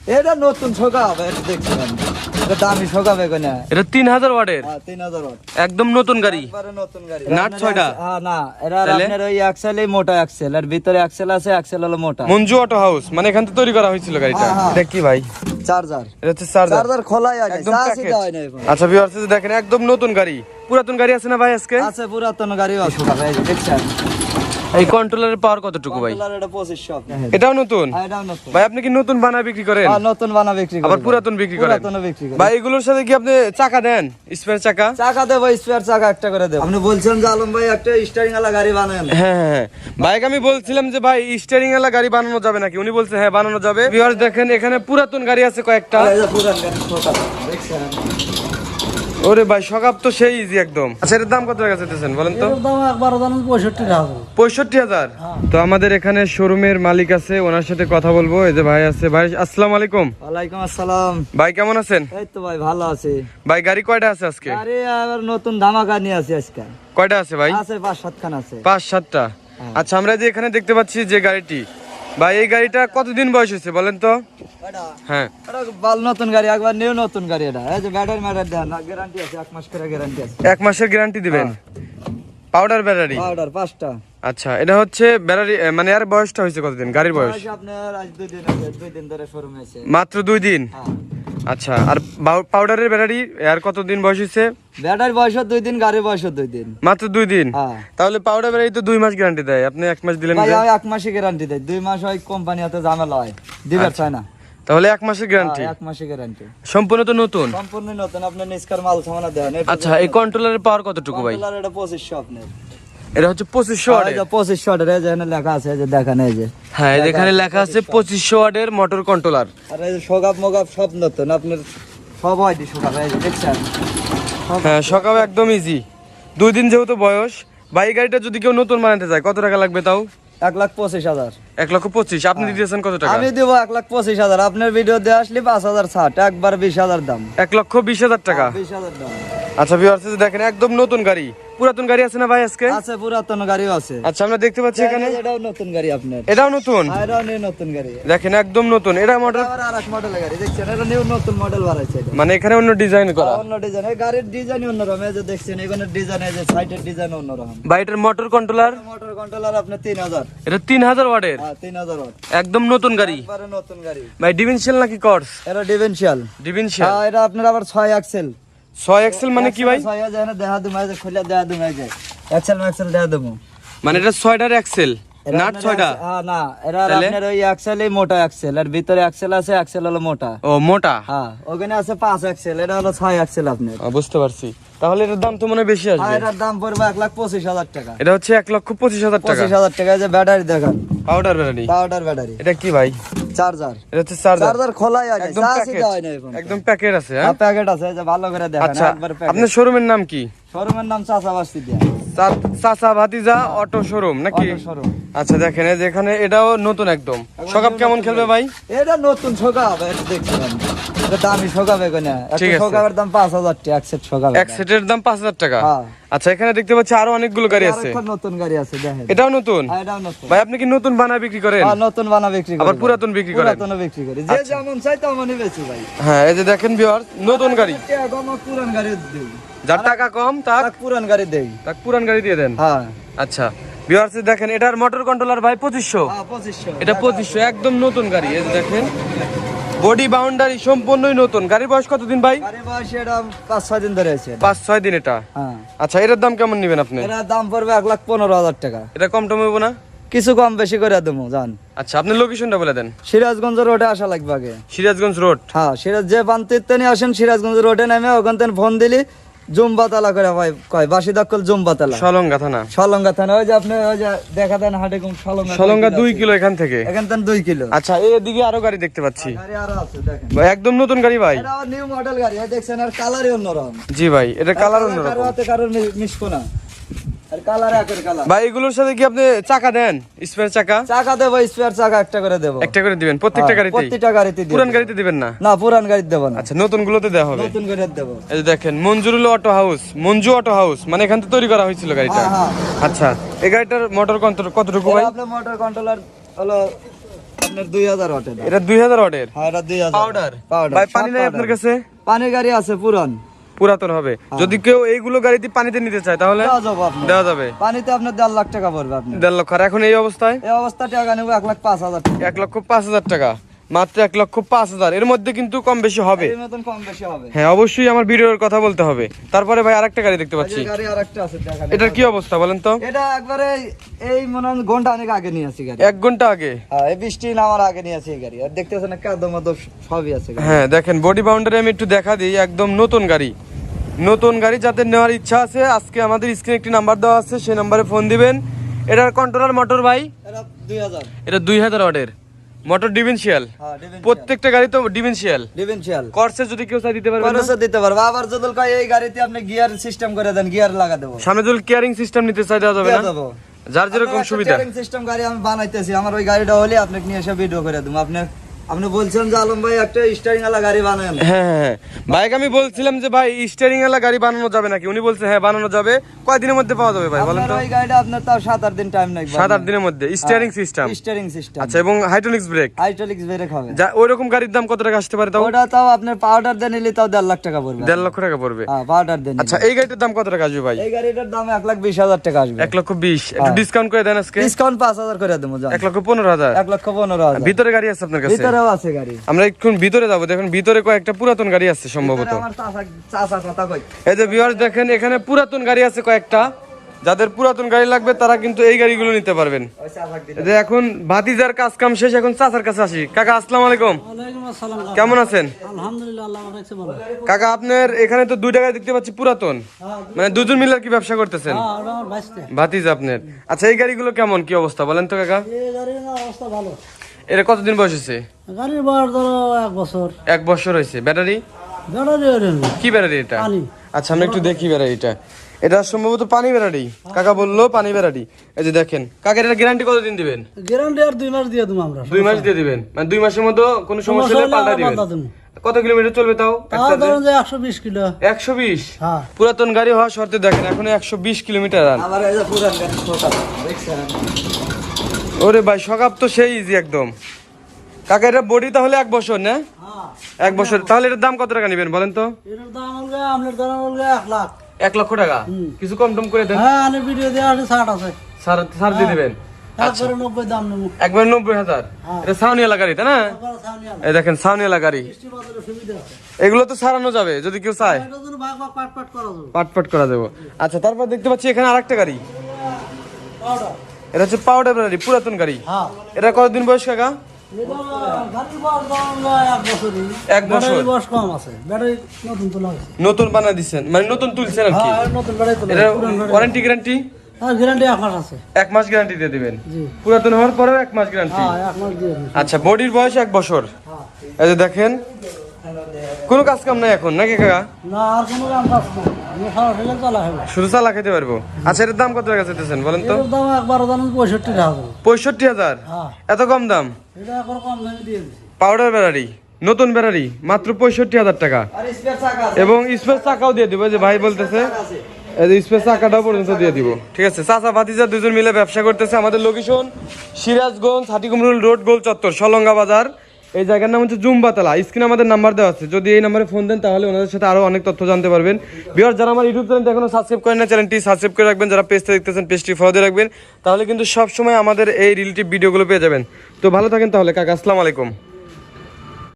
এটা নতুন শোকা হবে, এটা দেখছেন এটা দামি শোকা বেগুন। এটা 3000 ওয়াটের। হ্যাঁ 3000 ওয়াট, একদম নতুন গাড়ি, একবারে নতুন গাড়ি। নাট 6টা। হ্যাঁ না, এটা আপনার ওই অ্যাক্সেলই মোটা অ্যাক্সেল, আর ভিতরে অ্যাক্সেল আছে, অ্যাক্সেল হলো মোটা। মঞ্জু অটো হাউস মানে এখান থেকে তৈরি করা হয়েছিল গাড়িটা। এটা কি ভাই? চার্জার। এটা হচ্ছে চার্জার। চার্জার খোলাই আছে, একদম চার্জ প্যাকেজ। দেওয়া হয় না এখন। আচ্ছা ভিউয়ার্স দেখেন একদম নতুন গাড়ি। পুরাতন গাড়ি আছে না ভাই আজকে? আছে, পুরাতন গাড়িও আছে ভাই, দেখছেন। এই কন্ট্রোলারের পাওয়ার কতটুকু ভাই? কন্ট্রোলার এটা 2500। এটাও নতুন? হ্যাঁ এটাও নতুন ভাই আপনি কি নতুন বানায় বিক্রি করেন? হ্যাঁ নতুন বানা বিক্রি করি, আবার পুরাতন বিক্রি করেন? পুরাতন বিক্রি করি ভাই এগুলোর সাথে কি আপনি চাকা দেন, স্পেয়ার চাকা? চাকা দেব, স্পেয়ার চাকা একটা করে দেব। আপনি বলছেন যে আলম ভাই একটা স্টিয়ারিং ওয়ালা গাড়ি বানান। হ্যাঁ হ্যাঁ বাইক আমি বলছিলাম যে ভাই স্টিয়ারিং ওয়ালা গাড়ি বানানো যাবে নাকি, উনি বলছে হ্যাঁ বানানো যাবে। ভিউয়ার্স দেখেন এখানে পুরাতন গাড়ি আছে কয়েকটা। এই যে পুরান গাড়ি ছোট, দেখছেন। ওরে ভাই সকাপ তো সেই ইজি একদম। আচ্ছা এর দাম কত টাকা চাইতেছেন বলেন তো? এর দাম একবার জানেন 65,000। 65,000। তো আমাদের এখানে শোরুমের মালিক আছে, ওনার সাথে কথা বলবো। এই যে ভাই আছে। ভাই আসসালামু আলাইকুম। ওয়ালাইকুম আসসালাম। ভাই কেমন আছেন? এই তো ভাই ভালো আছি। ভাই গাড়ি কয়টা আছে আজকে? আরে আবার নতুন ধামাকা নিয়ে আসি আজকে। কয়টা আছে ভাই? আছে 5-7 খান আছে। 5-7টা। আচ্ছা আমরা যে এখানে দেখতে পাচ্ছি যে গাড়িটি, ভাই এই গাড়িটা কতদিন বয়স হয়েছে বলেন তো? হ্যাঁ এটা বাল নতুন গাড়ি, একবার নিউ নতুন গাড়ি। এটা এই যে ব্যাটারি ম্যাটার দেন, গ্যারান্টি আছে 1 মাস করে গ্যারান্টি আছে। 1 মাসের গ্যারান্টি দিবেন? Powder battery? পাউডার 5টা। আচ্ছা এটা হচ্ছে ব্যাটারি মানে এর বয়সটা হয়েছে কতদিন গাড়ির বয়স? আপনার আজ 2 দিন আছে, 2 দিন ধরে শোরুমে আছে। মাত্র 2 দিন? হ্যাঁ। আচ্ছা আর পাউডারের ব্যাটারি এর কতদিন বয়স হয়েছে? ব্যাটারি বয়স 2 দিন, গাড়ির বয়স 2 দিন। মাত্র 2 দিন? হ্যাঁ। তাহলে পাউডার ব্যাটারি তো 2 মাস গ্যারান্টি দেয়, আপনি 1 মাস দিলেন ভাই যে? 1 মাসই গ্যারান্টি দেয়, 2 মাস হয় কোম্পানি হাতে ঝামেলা হয়, দিবার চায় না। তাহলে 1 মাসের গ্যারান্টি? 1 মাসই গ্যারান্টি। সম্পূর্ণ তো নতুন? সম্পূর্ণ নতুন, আপনি নিষ্কার মাল সামানা দেন। আচ্ছা এই কন্ট্রোলারের পাওয়ার কতটুকু ভাই? কন্ট্রোলার এটা 2500 আপনার। এটা হচ্ছে 2500 এই ওয়াটের? যে 2500 এর এই যে এখানে লেখা আছে, এই যে দেখেন এই যে। হ্যাঁ এখানে লেখা আছে 2500 ওয়াটের মোটর কন্ট্রোলার। আর এই যে সোগাপ মোগাপ সব নতুন, আপনার সব হয় দি সোগাপ, এই যে দেখছেন। হ্যাঁ সকাল একদম ইজি। 2 দিন যেহেতু বয়স। ভাই গাড়িটা যদি কেউ নতুন বানাতে চায় কত টাকা লাগবে তাও? 1,25,000। 1,25,000। আপনি দিতেছেন কত টাকা? আমি দেব 1,25,000। আপনার ভিডিও দিয়ে আসলে 5,000 ছাড়, একবার 20,000 দাম। 1,20,000 টাকা? 20,000 দাম। আচ্ছা ভিউয়ার্স দেখেন একদম নতুন গাড়ি। পুরাতন গাড়ি আছে না ভাই আজকে? আছে, পুরাতন গাড়িও আছে। আচ্ছা আমরা দেখতে পাচ্ছি এখানে এটাও নতুন গাড়ি আপনার। এটাও নতুন? আর এটাও নিউ নতুন গাড়ি। দেখেন একদম নতুন। এটা মোটর আবার আরেক মডেলের গাড়ি, দেখছেন এটা নিউ নতুন মডেল বানাইছে এটা। মানে এখানে অন্য ডিজাইন করা? অন্য ডিজাইন, এই গাড়ির ডিজাইনই অন্যরকম। এই যে দেখছেন এখানে ডিজাইন, এই যে সাইডের ডিজাইন অন্যরকম। ভাই এটার মোটর কন্ট্রোলার? মোটর কন্ট্রোলার আপনার 3,000। এটা 3000 ওয়াটের? হ্যাঁ 3,000 ওয়াট। একদম নতুন গাড়ি? একবারে নতুন গাড়ি। ভাই ডিভেনশিয়াল নাকি কর্স? এটা ডিভেনশিয়াল। ডিভেনশিয়াল? হ্যাঁ এটা আপনার আবার 6 এক্সেল। 6 এক্সেল মানে কি ভাই? 6 আছে, এখানে দেখা দুমাই যে খুলে দেখা দুমাই যায়। এক্সেল ম্যাক্সেল দেখা দেবো। মানে এটা 6টার এক্সেল, নাট 6টা? হ্যাঁ না, এটা আপনার ওই এক্সেলই মোটা এক্সেল, আর ভিতরে এক্সেল আছে, এক্সেল হলো মোটা। ও মোটা? হ্যাঁ ওখানে আছে 5 এক্সেল, এটা হলো 6 এক্সেল আপনার। বুঝতে পারছি। তাহলে এটার দাম তো মনে হয় বেশি আর আসবে? এটার দাম পড়বে 1,25,000 টাকা। এটা হচ্ছে 1,25,000 টাকা? 25,000 টাকা। এই যে ব্যাটারি দেখেন, পাউডার ব্যাটারি? Powder battery. এটা কি ভাই? চার্জার। এটা হচ্ছে চার্জার? চার্জার খোলাই আছে, একদম চার্জ প্যাকেট? দেওয়া হয় না এখন। একদম প্যাকেট আছে? হ্যাঁ হ্যাঁ প্যাকেট আছে, এই যে ভালো করে দেখেন আচ্ছা একবার প্যাকেট। আপনার শোরুমের নাম কি? শোরুমের নাম চাচা বাস্তি দিয়া। চাচা ভাতিজা অটো শোরুম নাকি? Auto showroom. আচ্ছা দেখেন এই যে এখানে এটাও নতুন একদম। সকাপ কেমন খেলবে ভাই? এটা নতুন শোকাব, এটা দেখছেন। এটা দামি শোকাব এখানে। ঠিক একটা আছে। শোকাবের দাম 5,000 টাকা, এক সেট শোকাব। এক সেটের দাম 5,000 টাকা? হ্যাঁ। আচ্ছা এখানে দেখতে পাচ্ছি আরো অনেকগুলো গাড়ি আছে। আরেকটা নতুন গাড়ি আছে দেখেন। এটাও নতুন? হ্যাঁ এটাও নতুন। ভাই আপনি কি নতুন বানায় বিক্রি করেন? হ্যাঁ নতুন বানা বিক্রি করি। আবার পুরাতন বিক্রি করেন? পুরাতনও বিক্রি করি, যে যেমন চাই তেমনই বেচি ভাই। হ্যাঁ এই যে দেখেন ভিউয়ার্স নতুন গাড়ি। টাকা পুরান গাড়ি দেই, যার টাকা কম তার পুরান গাড়ি দেই। পুরান গাড়ি দিয়ে দেন? হ্যাঁ আচ্ছা ভিউয়ার্স দেখেন এটার মোটর কন্ট্রোলার ভাই 2500? হ্যাঁ 2500। এটা 2500 একদম নতুন গাড়ি। এই যে দেখেন বডি বাউন্ডারি সম্পূর্ণই নতুন। গাড়ির বয়স কতদিন ভাই? গাড়ি বয়স এটা 5-6 দিন ধরে আছে। 5-6 দিন এটা? হ্যাঁ। আচ্ছা এটার দাম কেমন নেবেন আপনি? এর দাম পড়বে 1,15,000 টাকা। এটা কম টম হইব না? কিছু কম বেশি করে দেবো জান। আচ্ছা আপনি লোকেশনটা বলে দেন। সিরাজগঞ্জ রোডে আসা লাগবে আগে। সিরাজগঞ্জ রোড? হ্যাঁ সিরাজ যে বান্তিতে নিয়ে আসেন, সিরাজগঞ্জ রোডে নেমে ওখান থেকে ফোন দিলি জুমবাতালা করে ভাই কয় বাসিদাক্কল জুমবাতালা, সলঙ্গা থানা? সলঙ্গা থানা। ওই যে আপনি ওই যে দেখা দেন হাটে কোন সলঙ্গা 2 কিলো এখান থেকে? এখান থেকে 2 কিলো। আচ্ছা এদিকে আরো গাড়ি দেখতে পাচ্ছি। গাড়ি আরো আছে দেখেন। ভাই একদম নতুন গাড়ি ভাই? এটা নিউ মডেল গাড়ি, এই দেখছেন, আর কালারই অন্যরকম। জি ভাই এটা কালার অন্যরকম। কারো হাতে কারোর মিশকো না, আর কালার একের কালার। ভাই এগুলোর সাথে কি আপনি চাকা দেন, স্পেয়ার চাকা? চাকা দেবো, স্পেয়ার চাকা একটা করে দেবো। একটা করে দিবেন প্রত্যেকটা গাড়িতে? প্রত্যেকটা গাড়িতে দিব। পুরান গাড়িতে দিবেন না? না পুরান গাড়িতে দেবো না। আচ্ছা নতুন গুলোতে দেওয়া হবে? নতুন গাড়ি দেবো। এই যে দেখেন Manjurul auto house, Manju auto house মানে এখান থেকে তৈরি করা হয়েছিল গাড়িটা? হ্যাঁ, হ্যাঁ। আচ্ছা এই গাড়িটার মোটর কতটুকু ভাই? আপনার মোটর কন্ট্রোলার হলো আপনার 2000 ওয়াটের। এটা 2000 ওয়াটের হ্যাঁ এটা 2000 পাউডার। পাউডার ভাই পানি নাই আপনার কাছে? পানির গাড়ি আছে পুরাতন হবে। যদি কেউ এইগুলো গাড়িতে পানিতে নিতে চায় তাহলে দেওয়া যাবে। পানিতে আপনার 1.5 লাখ টাকা পড়বে। আপনি 1.5 লক্ষ। আর এখন এই অবস্থায় টাকা নেবো 1,05,000 টাকা। 1,05,000 টাকা, মাত্র 1,05,000। এর মধ্যে কিন্তু কম বেশি হবে। এর মতন কম বেশি হবে। হ্যাঁ অবশ্যই আমার ভিডিওর কথা বলতে হবে। তারপরে ভাই আরেকটা গাড়ি দেখতে পাচ্ছি। গাড়ি আরেকটা আছে দেখেন। এটার কি অবস্থা বলেন তো? এটা একবারে এই মনে হয় ঘন্টা অনেক আগে নিয়ে আসি গাড়ি। 1 ঘন্টা আগে। হ্যাঁ এই বৃষ্টি নামার আগে নিয়ে আসি এই গাড়ি। আর দেখতেছেন না কাদা মাদা সবই আছে গাড়ি। হ্যাঁ দেখেন বডি বাউন্ডারি আমি একটু দেখা দিই, একদম নতুন গাড়ি। নতুন গাড়ি যাদের নেওয়ার ইচ্ছা আছে আজকে আমাদের স্ক্রিনে একটি নাম্বার দেওয়া আছে, সেই নাম্বারে ফোন দিবেন। এটার কন্ট্রোলার মোটর ভাই এটা 2000। এটা 2000 ওয়াটের মোটর, ডিফারেন্সিয়াল। হ্যাঁ ডিফেন্স প্রত্যেকটা গাড়ি তো ডিফারেন্সিয়াল। ডিফেন্সিয়াল কর্সে যদি কেউ চাই দিতে পারবে না? কনসে দিতে পারবে। আবার যদি কয় এই গাড়িতে আপনি গিয়ার সিস্টেম করে দেন, গিয়ার লাগা দেবো। সামনে যদি কেয়ারিং সিস্টেম নিতে চাই দেওয়া যাবে না? দেবো। যার যেরকম সুবিধা। সিস্টেম গাড়ি আমি বানাইতেছি, আমার ওই গাড়িটা হলে আপনাকে নিয়ে এসে ভিডিও করে দেবো। আপনি বলছেন যে আলম ভাই একটা স্টিয়ারিং ওয়ালা গাড়ি বানায়। হ্যাঁ হ্যাঁ ভাই আমি বলছিলাম যে ভাই স্টিয়ারিং ওয়ালা গাড়ি বানানো যাবে নাকি? উনি বলছে হ্যাঁ বানানো যাবে। কয়দিনের মধ্যে পাওয়া যাবে ভাই বলেন তো? ওই গাড়িটা আপনার তাও 7-8 দিন টাইম লাগবে। 7-8 দিনের মধ্যে স্টিয়ারিং সিস্টেম। Steering system. আচ্ছা, এবং হাইড্রোলিক্স ব্রেক? হাইড্রোলিক্স ব্রেক হবে। যা ওই রকম গাড়ির দাম কত টাকা আসতে পারে তাও? ওটা তাও আপনার পাউডার দিয়ে নিলে তাও 1.5 লাখ টাকা পড়বে। 1.5 লক্ষ টাকা পড়বে। হ্যাঁ পাউডার দিয়ে। আচ্ছা এই গাড়িটার দাম কত টাকা আসবে ভাই? এই গাড়িটার দাম 1,20,000 টাকা আসবে। 1,20,000। একটু ডিসকাউন্ট করে দেন আজকে। ডিসকাউন্ট 5,000 করে দেবো। 1,15,000। 1,15,000। ভিতরে গাড়ি আছে আপনার কাছে? ভিতরেও আছে গাড়ি। আমরা একটু ভিতরে যাবো। দেখুন ভিতরে কয়েকটা পুরাতন গাড়ি আছে সম্ভবত। আমার চাচা কথা কই। এই যে ভিউয়ার্স দেখেন এখানে পুরাতন গাড়ি আছে কয়েকটা। যাদের পুরাতন গাড়ি লাগবে তারা কিন্তু এই গাড়িগুলো নিতে পারবেন। ওই চাচা দিতে। এই যে এখন ভাতিজার কাজ কাম শেষ, এখন চাচার কাছে আসি। কাকা আসসালামু আলাইকুম। ওয়ালাইকুম আসসালাম। কেমন আছেন? আলহামদুলিল্লাহ, আল্লাহ রাখছে ভালো। কাকা আপনার এখানে তো 2 টাকা দেখতে পাচ্ছি পুরাতন, মানে দুজন মিলে আর কি ব্যবসা করতেছেন? হ্যাঁ, ওটা আমার ভাইস্তে। ভাতিজা আপনার। আচ্ছা এই গাড়িগুলো কেমন কি অবস্থা বলেন তো কাকা? এই গাড়ির না অবস্থা ভালো। এটা কতদিন বয়স হয়েছে? গাড়ির বয়স ধরো 1 বছর। 1 বছর হয়েছে। ব্যাটারি ব্যাটারি ওরেন কি ব্যাটারি এটা? পানি। আচ্ছা আমরা একটু দেখি ব্যাটারিটা। এটা সম্ভবত পানি ব্যাটারি। কাকা বললো পানি ব্যাটারি। এই যে দেখেন কাকা, এটা গ্যারান্টি কতদিন দিবেন? গ্যারান্টি আর 2 মাস দিয়ে দেবো আমরা। 2 মাস দিয়ে দিবেন, মানে 2 মাসের মধ্যে কোনো সমস্যা হলে পাল্টা দিবেন। কত কিলোমিটার চলবে তাও? তাও ধরুন যে 120 কিলো। 120? হ্যাঁ। পুরাতন গাড়ি হওয়া শর্তে দেখেন এখন 120 কিলোমিটার রান। আমার এই যে পুরান গাড়ি ছোটা দেখছেন। ওরে ভাই সকাপ তো সেই ইজি একদম। কাকা এটা বডি তাহলে 1 বছর না? হ্যাঁ। 1 বছর। তাহলে এটার দাম কত টাকা নেবেন বলেন তো? এটার দাম হলো আপনার দাম হলো 1 লাখ। 1 লক্ষ টাকা। কিছু কম টম করে দেন। হ্যাঁ, আমি ভিডিও দিয়ে আসলে 60 আছে। ছাড় দিয়ে দিবেন। তারপরে 90 দাম নেবো। একবার 90,000। এটা সাউনিয়ালা গাড়ি তাই না? তারপরে সামনে আলো। এই দেখেন সাউনিয়ালা গাড়ি। বৃষ্টি বাদলের সুবিধা আছে। এগুলো তো সারানো যাবে যদি কেউ চায়, এটার জন্য ভাগ ভাগ পাট পাট করা যাবে। পাট করা যাবে। আচ্ছা তারপর দেখতে পাচ্ছি এখানে আরেকটা গাড়ি। পাউডার। এটা হচ্ছে পাউডার গাড়ি, পুরাতন গাড়ি। হ্যাঁ। এটা কতদিন বয়স কাকা? এটা গাড়ির বয়স ধরুন 1 বছরই। 1 বছর। ব্যাটারির বয়স কম আছে। ব্যাটারি নতুন তোলা হয়েছে। নতুন বানা দিচ্ছেন, মানে নতুন তুলছেন আর কি? হ্যাঁ, নতুন ব্যাটারি তোলা এটা হয়েছে। পুরান ব্যাটারি। Warranty guarantee? হ্যাঁ, গ্যারান্টি 1 মাস আছে। 1 মাস গ্যারান্টি দিয়ে দিবেন। জি। পুরাতন হওয়ার পরেও 1 মাস গ্যারান্টি। হ্যাঁ, 1 মাস দিয়ে দিন। আচ্ছা বডির বয়স 1 বছর। হ্যাঁ। এই যে দেখেন কোনো কাজ কাম নাই এখন নাকি কাকা? না আর কোনো কাম কাজ না। আমি সরাসরি চালা হবে। শুধু চালা খেতে পারবো। আচ্ছা এটার দাম কত টাকা চাইতেছেন বলেন তো? এটার দাম একবার জানেন 65,000। 65,000? হ্যাঁ। এত কম দাম? এটা এখন কম দামে দিয়ে দিছি। পাউডার ব্যাটারি, নতুন ব্যাটারি, মাত্র 65,000 টাকা। আর স্পেয়ার চাকা আছে। এবং স্পেস চাকাও দিয়ে দিব, যে ভাই বলতেছে এই যে স্পেস চাকাটাও পর্যন্ত দিয়ে দিব। ঠিক আছে, চাচা ভাতিজা দুজন মিলে ব্যবসা করতেছে। আমাদের লোকেশন সিরাজগঞ্জ হাটিকুমরুল রোড, গোল চত্বর, সলঙ্গা বাজার। এই জায়গার নাম হচ্ছে জুম্বাতলা। স্ক্রিনে আমাদের নাম্বার দেওয়া আছে, যদি এই নাম্বারে ফোন দেন তাহলে ওনাদের সাথে আরো অনেক তথ্য জানতে পারবেন। ভিউয়ার্স যারা আমার ইউটিউব চ্যানেলটি এখনো সাবস্ক্রাইব করেন না, চ্যানেলটি সাবস্ক্রাইব করে রাখবেন। যারা পেজটা দেখতেছেন পেজটি ফলো দিয়ে রাখবেন, তাহলে কিন্তু সবসময় আমাদের এই রিলেটিভ ভিডিওগুলো পেয়ে যাবেন। তো ভালো থাকেন তাহলে কাকা, আসসালামু আলাইকুম।